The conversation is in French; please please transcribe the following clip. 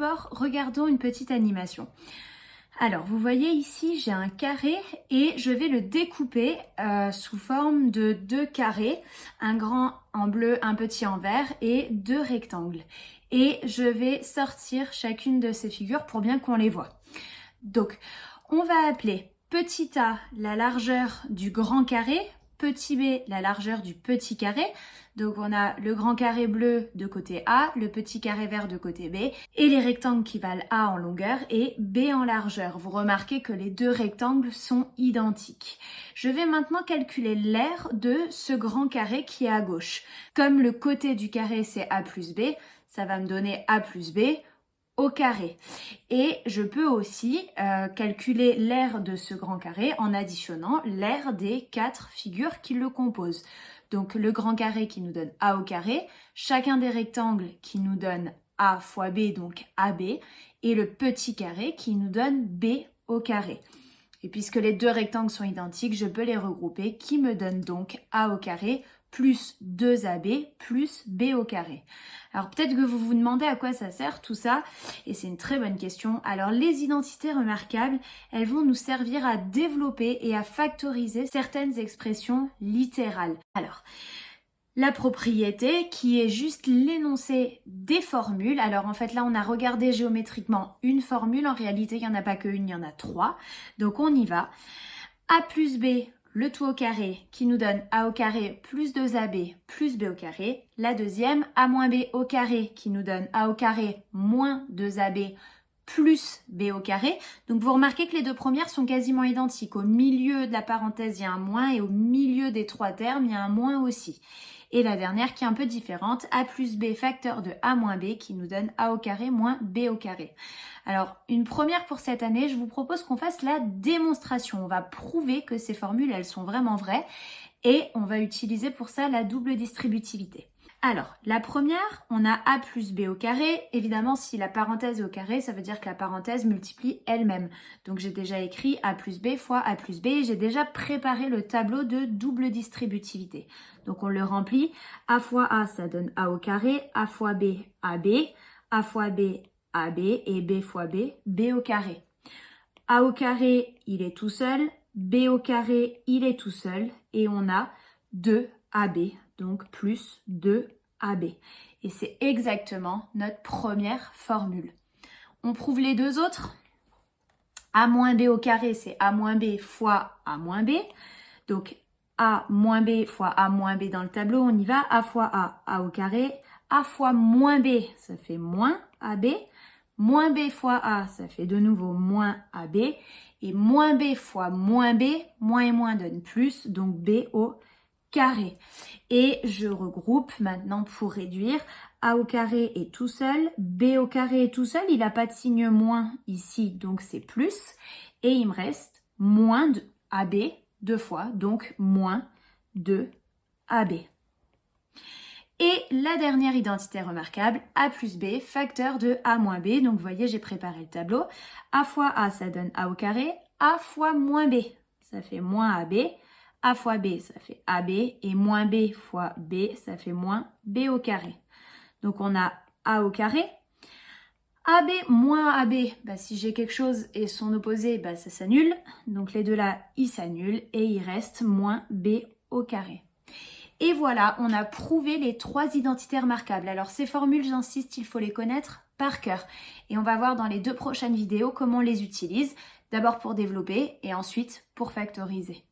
d'abord, regardons une petite animation. Alors, vous voyez ici, j'ai un carré et je vais le découper sous forme de 2 carrés, un grand en bleu, un petit en vert et 2 rectangles. Et je vais sortir chacune de ces figures pour bien qu'on les voit. Donc, on va appeler petit a la largeur du grand carré, petit b la largeur du petit carré. Donc on a le grand carré bleu de côté A, le petit carré vert de côté B et les rectangles qui valent A en longueur et B en largeur. Vous remarquez que les deux rectangles sont identiques. Je vais maintenant calculer l'aire de ce grand carré qui est à gauche. Comme le côté du carré c'est A plus B, ça va me donner A plus B au carré. Et je peux aussi calculer l'aire de ce grand carré en additionnant l'aire des 4 figures qui le composent. Donc le grand carré qui nous donne A au carré, chacun des rectangles qui nous donne A fois B, donc AB, et le petit carré qui nous donne B au carré. Et puisque les deux rectangles sont identiques, je peux les regrouper, qui me donne donc A au carré plus 2AB plus B au carré. Alors peut-être que vous vous demandez à quoi ça sert tout ça, et c'est une très bonne question. Alors les identités remarquables, elles vont nous servir à développer et à factoriser certaines expressions littérales. Alors, la propriété qui est juste l'énoncé des formules. Alors en fait là on a regardé géométriquement une formule, en réalité il n'y en a pas qu'une, il y en a 3. Donc on y va. A plus B, le tout au carré qui nous donne A au carré plus 2AB plus B au carré. La deuxième, A moins B au carré qui nous donne A au carré moins 2AB plus B au carré. Donc vous remarquez que les deux premières sont quasiment identiques. Au milieu de la parenthèse, il y a un moins et au milieu des 3 termes, il y a un moins aussi. Et la dernière qui est un peu différente, A plus B facteur de A moins B qui nous donne A au carré moins B au carré. Alors, une première pour cette année, je vous propose qu'on fasse la démonstration. On va prouver que ces formules, elles sont vraiment vraies et on va utiliser pour ça la double distributivité. Alors, la première, on a A plus B au carré. Évidemment, si la parenthèse est au carré, ça veut dire que la parenthèse multiplie elle-même. Donc, j'ai déjà écrit A plus B fois A plus B. J'ai déjà préparé le tableau de double distributivité. Donc, on le remplit. A fois A, ça donne A au carré. A fois B, AB. A fois B, AB. Et B fois B, B au carré. A au carré, il est tout seul. B au carré, il est tout seul. Et on a 2AB. Donc plus 2AB. Et c'est exactement notre première formule. On prouve les deux autres. A moins B au carré, c'est A moins B fois A moins B. Donc A moins B fois A moins B dans le tableau, on y va. A fois A, A au carré. A fois moins B, ça fait moins AB. Moins B fois A, ça fait de nouveau moins AB. Et moins B fois moins B, moins et moins donne plus, donc B au carré. Et je regroupe maintenant pour réduire. A au carré est tout seul, B au carré est tout seul, il n'a pas de signe moins ici, donc c'est plus. Et il me reste moins de AB deux fois, donc moins 2AB. Et la dernière identité remarquable, A plus B, facteur de A moins B. Donc vous voyez, j'ai préparé le tableau. A fois A, ça donne A au carré. A fois moins B, ça fait moins AB. A fois B, ça fait AB, et moins B fois B, ça fait moins B au carré. Donc on a A au carré. AB moins AB, si j'ai quelque chose et son opposé, ça s'annule. Donc les deux là, ils s'annulent et il reste moins B au carré. Et voilà, on a prouvé les 3 identités remarquables. Alors ces formules, j'insiste, il faut les connaître par cœur. Et on va voir dans les 2 prochaines vidéos comment on les utilise. D'abord pour développer et ensuite pour factoriser.